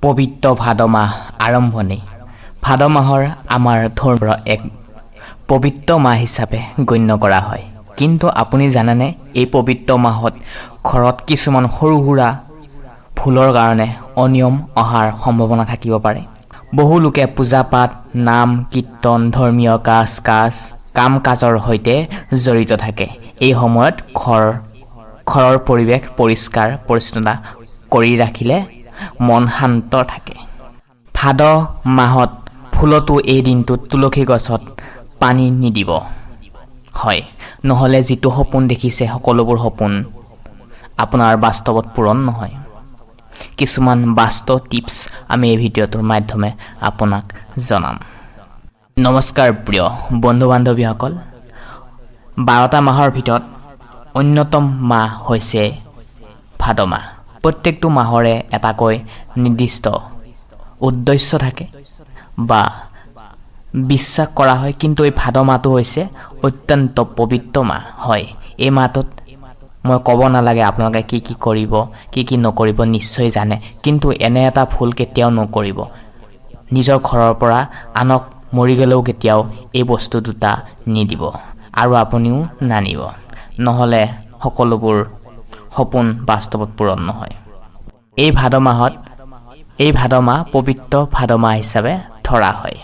পবিত্ৰ ভাদ মাহ আৰম্ভণি। ভাদ মাহৰ আমাৰ ধৰ্মৰ এক পবিত্ৰ মাহ হিচাপে গণ্য কৰা হয়। কিন্তু আপুনি জানেনে, এই পবিত্ৰ মাহত ঘৰত কিছুমান সৰু সুৰা ভুলৰ কাৰণে অনিয়ম অহাৰ সম্ভাৱনা থাকিব পাৰে। বহু লোকে পূজা পাঠ, নাম কীৰ্তন, ধৰ্মীয় কাম কাজৰ সৈতে জড়িত থাকে। এই সময়ত ঘৰৰ পৰিৱেশ পৰিষ্কাৰ পৰিচ্ছন্নতা কৰি ৰাখিলে মন শান্ত থাকে। ভাদ মাহত ভুলতো এই দিনটোত তুলসী গছত পানী নিদিব। হয়, নহ'লে যিটো সপোন দেখিছে সকলোবোৰ সপোন আপোনাৰ বাস্তৱত পূৰণ নহয়। কিছুমান বাস্তৱ টিপছ আমি এই ভিডিঅ'টোৰ মাধ্যমে আপোনাক জনাম। নমস্কাৰ প্ৰিয় বন্ধু বান্ধৱীসকল, 12টা মাহৰ ভিতৰত অন্যতম মাহ হৈছে ভাদ মাহ। প্ৰত্যেকটো মাহৰে এটাকৈ নিৰ্দিষ্ট উদ্দেশ্য থাকে বা বিশ্বাস কৰা হয়, কিন্তু এই ভাদ মাহটো হৈছে অত্যন্ত পবিত্ৰ মাহ। হয়, এই মাহটোত মই ক'ব নালাগে আপোনালোকে কি কি কৰিব, কি কি নকৰিব, নিশ্চয় জানে। কিন্তু এনে এটা ভুল কেতিয়াও নকৰিব। নিজৰ ঘৰৰ পৰা আনক মৰি গ'লেও কেতিয়াও এই বস্তু দুটা নিদিব আৰু আপুনিও নানিব, নহ'লে সকলোবোৰ সপোন বাস্তৱত পূৰণ নহয়। এই ভাদ মাহ পবিত্ৰ ভাদ মাহ হিচাপে ধৰা হয়।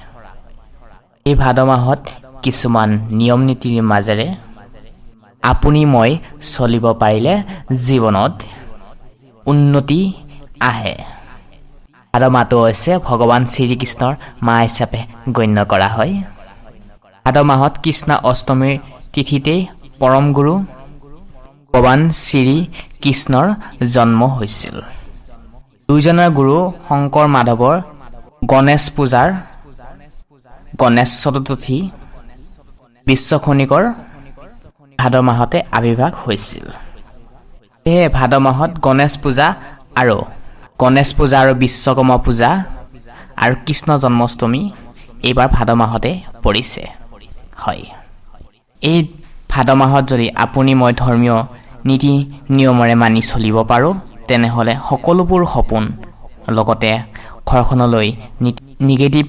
এই ভাদ মাহত কিছুমান নিয়ম নীতিৰ মাজেৰে আপুনি মই চলিব পাৰিলে জীৱনত উন্নতি আহে। ভাদ মাহটো হৈছে ভগৱান শ্ৰীকৃষ্ণৰ মাহ হিচাপে গণ্য কৰা হয়। ভাদ মাহত কৃষ্ণ অষ্টমীৰ তিথিতেই পৰম গুৰু ভগৱান শ্ৰীকৃষ্ণৰ জন্ম হৈছিল। দুইজনৰ গুৰু শংকৰ মাধৱৰ গণেশ চতুৰ্থী বিশ্বখনিকৰ ভাদ মাহতে আৱিৰ্ভাৱ হৈছিল। সেয়ে ভাদ মাহত গণেশ পূজা আৰু বিশ্বকৰ্মা পূজা আৰু কৃষ্ণ জন্মাষ্টমী এইবাৰ ভাদ মাহতে পৰিছে। হয়, এই ভাদ মাহত যদি আপুনি মই ধৰ্মীয় নীতি নিয়মেৰে মানি চলিব পাৰোঁ, তেনেহ'লে সকলোবোৰ সপোন লগতে ঘৰখনলৈ নিগেটিভ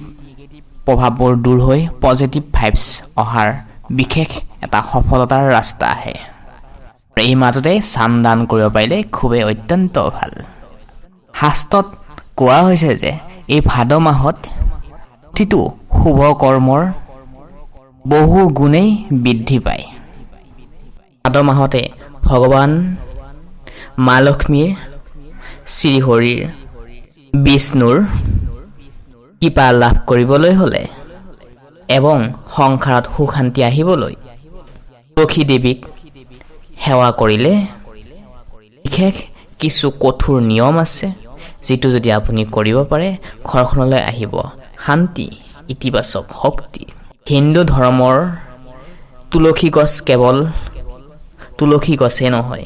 প্ৰভাৱবোৰ দূৰ হৈ পজিটিভ ভাইবছ অহাৰ বিশেষ এটা সফলতাৰ ৰাস্তা আহে। এই মাহটোতে চাম দান কৰিব পাৰিলে খুবেই অত্যন্ত ভাল। শাস্ত্ৰত কোৱা হৈছে যে এই ভাদ মাহত প্ৰতিটো শুভ কৰ্মৰ বহু গুণেই বৃদ্ধি পায়। ভাদ মাহতে ভগৱান মা লক্ষ্মীৰ, শ্ৰীহৰিৰ, বিষ্ণুৰ কৃপা লাভ কৰিবলৈ হ'লে এবং সংসাৰত সুখ শান্তি আহিবলৈ লক্ষ্মী দেৱীক সেৱা কৰিলে বিশেষ কিছু কঠোৰ নিয়ম আছে, যিটো যদি আপুনি কৰিব পাৰে ঘৰখনলৈ আহিব শান্তি, ইতিবাচক শক্তি। হিন্দু ধৰ্মৰ তুলসী গছ কেৱল তুলসী গছেই নহয়,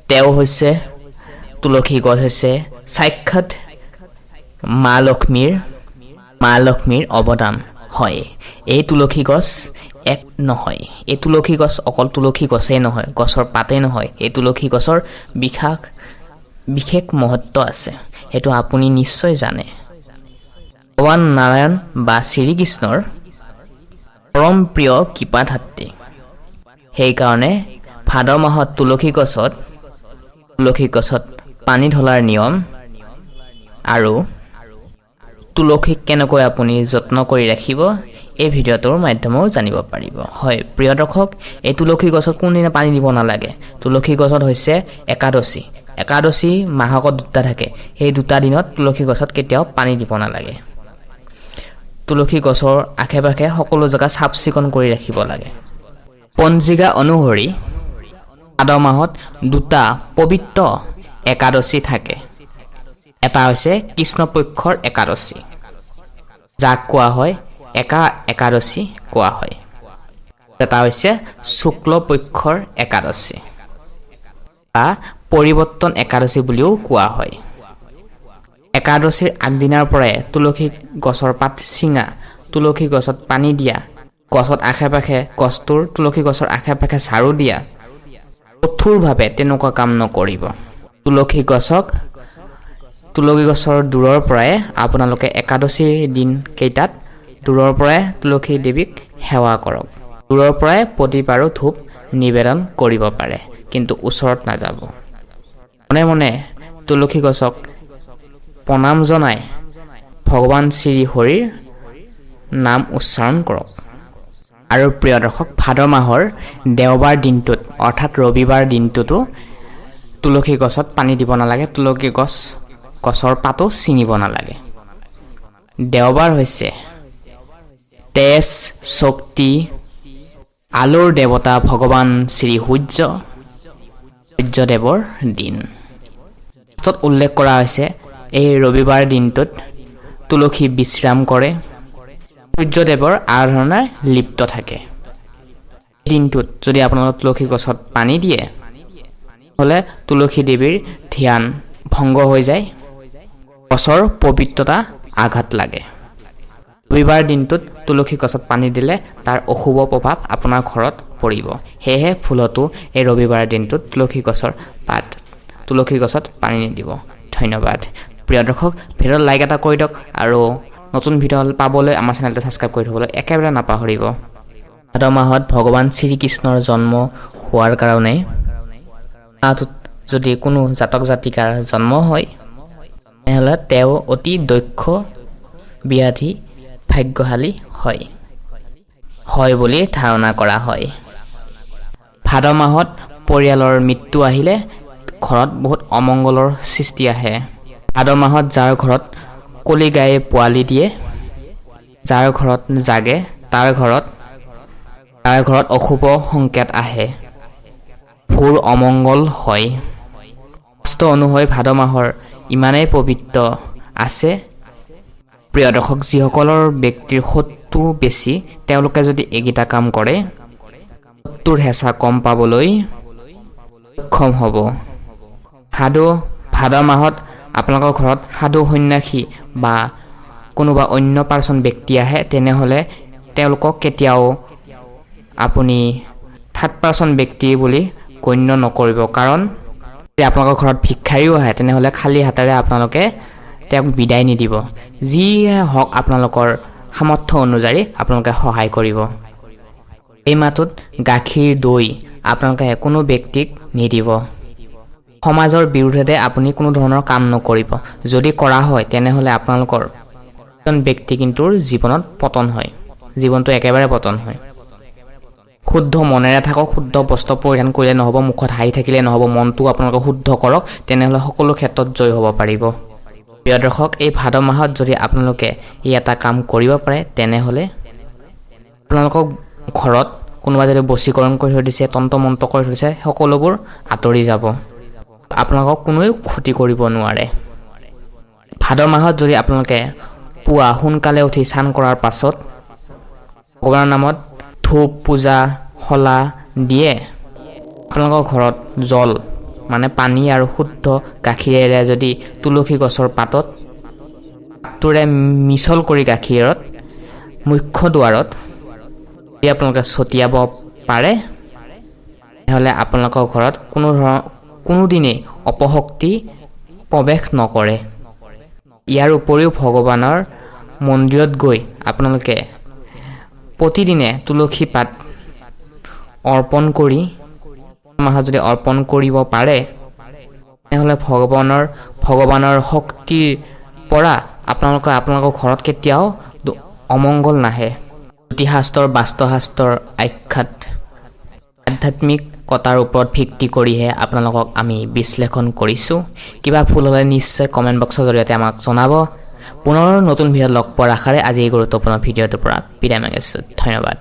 তেওঁ হৈছে তুলসী গছ হৈছে সাক্ষাৎ মা লক্ষ্মীৰ অৱদান। হয়, এই তুলসী গছ এক নহয়, এই তুলসী গছ অকল তুলসী গছেই নহয়, গছৰ পাতেই নহয়, এই তুলসী গছৰ বিশেষ মহত্ব আছে, সেইটো আপুনি নিশ্চয় জানে। ভগৱান নাৰায়ণ বা শ্ৰীকৃষ্ণৰ পৰম প্ৰিয় কৃপাধাত্ৰী। সেইকাৰণে ভাদ মাহত তুলসী গছত পানী ঢলাৰ নিয়ম আৰু তুলসীক কেনেকৈ আপুনি যত্ন কৰি ৰাখিব এই ভিডিঅ'টোৰ মাধ্যমেও জানিব পাৰিব। হয় প্ৰিয় দৰ্শক, এই তুলসী গছত কোনদিনা পানী দিব নালাগে। তুলসী গছত হৈছে একাদশী মাহকত 2টা থাকে, সেই 2টা দিনত তুলসী গছত কেতিয়াও পানী দিব নালাগে। তুলসী গছৰ আশে পাশে সকলো জেগা চাফ চিকুণ কৰি ৰাখিব লাগে। পঞ্জিকা অনুসৰি ভাদ মাহত 2টা পবিত্ৰ একাদশী থাকে। এটা হৈছে কৃষ্ণপক্ষৰ একাদশী, যাক কোৱা হয় একাদশী কোৱা হয়। এটা হৈছে শুক্লপক্ষৰ একাদশী বা পৰিৱৰ্তন একাদশী বুলিও কোৱা হয়। একাদশীৰ আগদিনাৰ পৰাই তুলসী গছৰ পাত ছিঙা, তুলসী গছত পানী দিয়া, তুলসী গছৰ আশে পাশে ঝাৰু দিয়া, কঠোৰভাৱে তেনেকুৱা কাম নকৰিব। তুলসী গছক তুলসী গছৰ দূৰৰ পৰাই আপোনালোকে একাদশীৰ দিন কেইটাত দূৰৰ পৰাই তুলসী দেৱীক সেৱা কৰক। দূৰৰ পৰাই প্ৰদীপ আৰু ধূপ নিবেদন কৰিব পাৰে, কিন্তু ওচৰত নাযাব। মনে মনে তুলসী গছক প্ৰণাম জনাই ভগৱান শ্ৰী হৰিৰ নাম উচ্চাৰণ কৰক। আৰু প্ৰিয় দৰ্শক, ভাদ মাহৰ দেওবাৰ দিনটোত অৰ্থাৎ ৰবিবাৰ দিনটোতো তুলসী গছত পানী দিব নালাগে, তুলসী গছৰ পাতো ছিঙিব নালাগে। দেওবাৰ হৈছে তেজ, শক্তি, আলোৰ দেৱতা ভগৱান শ্ৰী সূৰ্যদেৱৰ দিন। শাস্ত্ৰত উল্লেখ কৰা হৈছে এই ৰবিবাৰ দিনটোত তুলসী বিশ্ৰাম কৰে, সূৰ্যদেৱৰ আৰাধনাৰ লিপ্ত থাকে। দিনটোত যদি আপোনালোকে তুলসী গছত পানী দিয়ে, হ'লে তুলসী দেৱীৰ ধ্যান ভংগ হৈ যায়, গছৰ পবিত্ৰতা আঘাত লাগে। ৰবিবাৰ দিনটোত তুলসী গছত পানী দিলে তাৰ অশুভ প্ৰভাৱ আপোনাৰ ঘৰত পৰিব। সেয়েহে ভুলতো এই ৰবিবাৰ দিনটোত তুলসী গছত পানী নিদিব। ধন্যবাদ। প্ৰিয় দৰ্শক, ভিডিঅ'ত লাইক এটা কৰি দিয়ক আৰু নতুন ভিডিঅ' পাবলৈ আমাৰ চেনেলটো ছাবস্ক্ৰাইব কৰি থ'বলৈ একেবাৰে নাপাহৰিব। ভাদ মাহত ভগৱান শ্ৰীকৃষ্ণৰ জন্ম হোৱাৰ কাৰণে মাহটোত যদি কোনো জাতক জাতিকাৰ জন্ম হয়, তেনেহ'লে তেওঁ অতি দক্ষ ব্যাধি ভাগ্যশালী হয় বুলি ধাৰণা কৰা হয়। ভাদ মাহত পৰিয়ালৰ মৃত্যু আহিলে ঘৰত বহুত অমংগলৰ সৃষ্টি আহে। ভাদ মাহত যাৰ ঘৰত কলি গায়ে পোৱালি দিয়ে, যাৰ ঘৰত জাগে, তাৰ ঘৰত অশুভ সংকেত আহে, ভুৰ অমংগল হয়। শাস্ত্ৰ অনুসৰি ভাদ মাহৰ ইমানেই পবিত্ৰ আছে। প্ৰিয় দৰ্শক, যিসকলৰ ব্যক্তিৰ শত্ৰু বেছি, তেওঁলোকে যদি এইকেইটা কাম কৰে, শত্ৰুৰ হেঁচা কম পাবলৈ সক্ষম হ'ব। ভাদ মাহত আপোনালোকৰ ঘৰত সাধু সন্যাসী বা কোনোবা অন্য পাৰ্চন ব্যক্তি আহে, তেনেহ'লে তেওঁলোকক কেতিয়াও আপুনি থাৰ্ড পাৰ্চন ব্যক্তি বুলি গণ্য নকৰিব। কাৰণ যদি আপোনালোকৰ ঘৰত ভিক্ষাৰীও আহে, তেনেহ'লে খালী হাতেৰে আপোনালোকে তেওঁক বিদায় নিদিব। যিয়ে হওক আপোনালোকৰ সামৰ্থ্য অনুযায়ী আপোনালোকে সহায় কৰিব। এই মাহটোত গাখীৰ, দৈ আপোনালোকে কোনো ব্যক্তিক নিদিব। সমাজৰ বিৰুদ্ধে আপুনি কোনো ধৰণৰ কাম নকৰিব। যদি কৰা হয়, তেনেহ'লে আপোনালোকৰ এজন ব্যক্তি কিন্তু জীৱনত পতন হয়, জীৱনটো একেবাৰে পতন হয়। শুদ্ধ মনেৰে থাকক, শুদ্ধ বস্ত্ৰ পৰিধান কৰিলে নহ'ব, মুখত হাঁহি থাকিলে নহ'ব, মনটো আপোনালোকে শুদ্ধ কৰক, তেনেহ'লে সকলো ক্ষেত্ৰত জয় হ'ব পাৰিব। প্ৰিয় দৰ্শক, এই ভাদ মাহত যদি আপোনালোকে এই এটা কাম কৰিব পাৰে, তেনেহ'লে আপোনালোকক ঘৰত কোনোবা যদি বশীকৰণ কৰি থৈ দিছে, তন্ত্ৰ মন্ত্ৰ কৰি থৈ দিছে, সকলোবোৰ আঁতৰি যাব। আপোনালোকক কোনোৱে ক্ষতি কৰিব নোৱাৰে। ভাদ মাহত যদি আপোনালোকে পুৱা সোনকালে উঠি স্নান কৰাৰ পাছত ভগৱানৰ নামত ধূপ, পূজা, শলা দিয়ে, আপোনালোকৰ ঘৰত জল মানে পানী আৰু শুদ্ধ গাখীৰেৰে যদি তুলসী গছৰ পাতটোৰে মিছল কৰি গাখীৰত মুখ্য দুৱাৰত যদি আপোনালোকে ছটিয়াব পাৰে, তেনেহ'লে আপোনালোকৰ ঘৰত কোনোদিনেই অপশক্তি প্ৰৱেশ নকৰে। ইয়াৰ উপৰিও ভগৱানৰ মন্দিৰত গৈ আপোনালোকে প্ৰতিদিনে তুলসী পাত অৰ্পণ কৰি মাহত যদি অৰ্পণ কৰিব পাৰে, তেনেহ'লে ভগৱানৰ শক্তিৰ পৰা আপোনালোকৰ ঘৰত কেতিয়াও অমংগল নাহে। জ্যোতিষশাস্ত্ৰৰ বাস্তুশাস্ত্ৰৰ আধ্যাত্মিকতাৰ ওপৰত ভিত্তি কৰিহে আপোনালোকক আমি বিশ্লেষণ কৰিছোঁ। কিবা ভুল হ'লে নিশ্চয় কমেণ্ট বক্সৰ জৰিয়তে আমাক জনাব। পুনৰ নতুন ভিডিঅ'ত লগ পোৱাৰ আশাৰে আজি এই গুৰুত্বপূৰ্ণ ভিডিঅ'টোৰ পৰা বিদায় মাগিছোঁ। ধন্যবাদ।